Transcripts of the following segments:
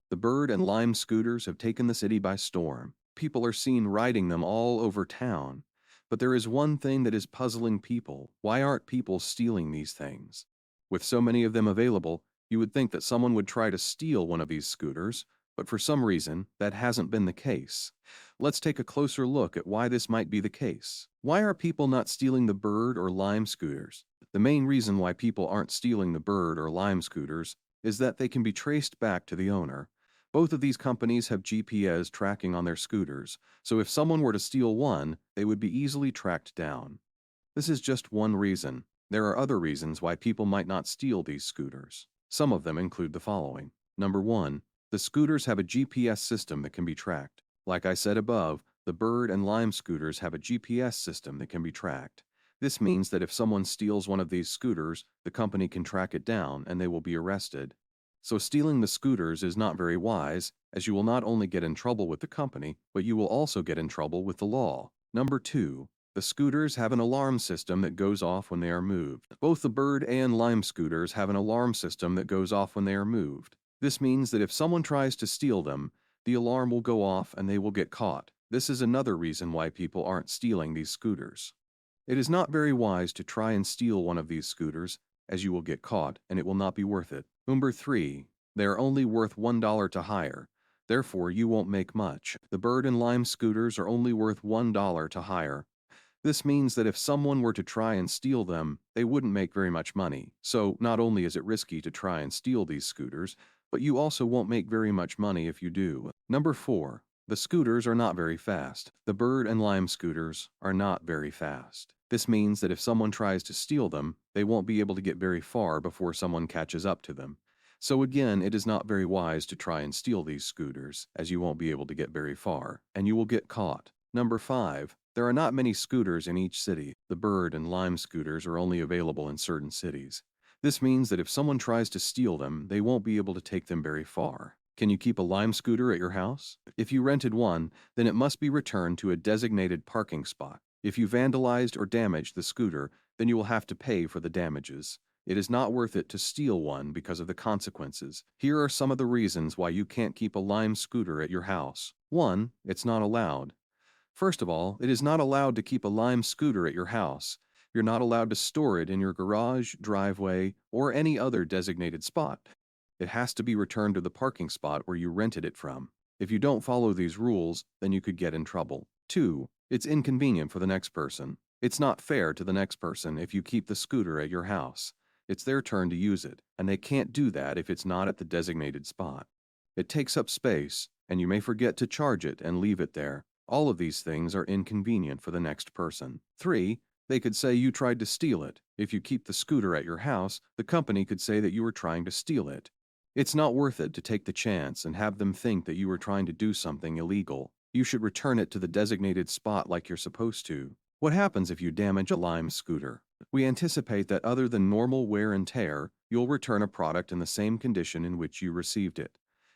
The Bird and Lime scooters have taken the city by storm. People are seen riding them all over town. But there is one thing that is puzzling people. Why aren't people stealing these things? With so many of them available, you would think that someone would try to steal one of these scooters, but for some reason, that hasn't been the case. Let's take a closer look at why this might be the case. Why are people not stealing the Bird or Lime scooters? The main reason why people aren't stealing the Bird or Lime scooters is that they can be traced back to the owner. Both of these companies have GPS tracking on their scooters, so if someone were to steal one, they would be easily tracked down. This is just one reason. There are other reasons why people might not steal these scooters. Some of them include the following. Number 1. The scooters have a GPS system that can be tracked. Like I said above, the Bird and Lime scooters have a GPS system that can be tracked. This means that if someone steals one of these scooters, the company can track it down and they will be arrested. So stealing the scooters is not very wise, as you will not only get in trouble with the company, but you will also get in trouble with the law. Number 2. The scooters have an alarm system that goes off when they are moved. Both the Bird and Lime scooters have an alarm system that goes off when they are moved. This means that if someone tries to steal them, the alarm will go off and they will get caught. This is another reason why people aren't stealing these scooters. It is not very wise to try and steal one of these scooters, as you will get caught and it will not be worth it. Number 3. They are only worth $1 to hire. Therefore, you won't make much. The Bird and Lime scooters are only worth $1 to hire. This means that if someone were to try and steal them, they wouldn't make very much money. So not only is it risky to try and steal these scooters, but you also won't make very much money if you do. Number 4. The scooters are not very fast. The Bird and Lime scooters are not very fast. This means that if someone tries to steal them, they won't be able to get very far before someone catches up to them. So again, it is not very wise to try and steal these scooters, as you won't be able to get very far, and you will get caught. Number 5. There are not many scooters in each city. The Bird and Lime scooters are only available in certain cities. This means that if someone tries to steal them, they won't be able to take them very far. Can you keep a Lime scooter at your house? If you rented one, then it must be returned to a designated parking spot. If you vandalized or damaged the scooter, then you will have to pay for the damages. It is not worth it to steal one because of the consequences. Here are some of the reasons why you can't keep a Lime scooter at your house. 1. It's not allowed. First of all, it is not allowed to keep a Lime scooter at your house. You're not allowed to store it in your garage, driveway, or any other designated spot. It has to be returned to the parking spot where you rented it from. If you don't follow these rules, then you could get in trouble. 2. It's inconvenient for the next person. It's not fair to the next person if you keep the scooter at your house. It's their turn to use it, and they can't do that if it's not at the designated spot. It takes up space, and you may forget to charge it and leave it there. All of these things are inconvenient for the next person. 3. They could say you tried to steal it. If you keep the scooter at your house, the company could say that you were trying to steal it. It's not worth it to take the chance and have them think that you were trying to do something illegal. You should return it to the designated spot like you're supposed to. What happens if you damage a Lime scooter? We anticipate that other than normal wear and tear, you'll return a product in the same condition in which you received it.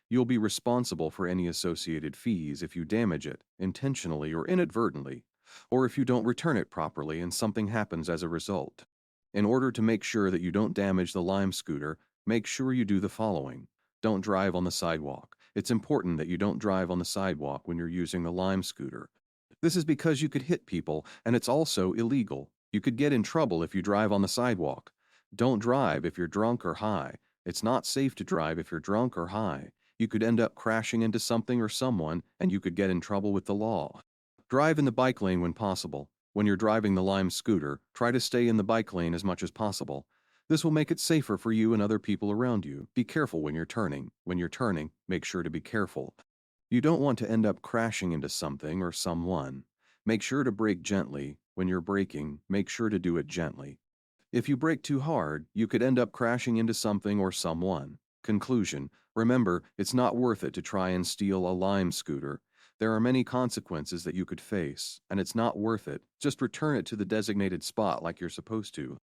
You'll be responsible for any associated fees if you damage it, intentionally or inadvertently, or if you don't return it properly and something happens as a result. In order to make sure that you don't damage the Lime scooter, make sure you do the following. Don't drive on the sidewalk. It's important that you don't drive on the sidewalk when you're using the Lime scooter. This is because you could hit people, and it's also illegal. You could get in trouble if you drive on the sidewalk. Don't drive if you're drunk or high. It's not safe to drive if you're drunk or high. You could end up crashing into something or someone, and you could get in trouble with the law. Drive in the bike lane when possible. When you're driving the Lime scooter, try to stay in the bike lane as much as possible. This will make it safer for you and other people around you. Be careful when you're turning. When you're turning, make sure to be careful. You don't want to end up crashing into something or someone. Make sure to brake gently. When you're braking, make sure to do it gently. If you brake too hard, you could end up crashing into something or someone. Conclusion: remember, it's not worth it to try and steal a Lime scooter. There are many consequences that you could face, and it's not worth it. Just return it to the designated spot like you're supposed to.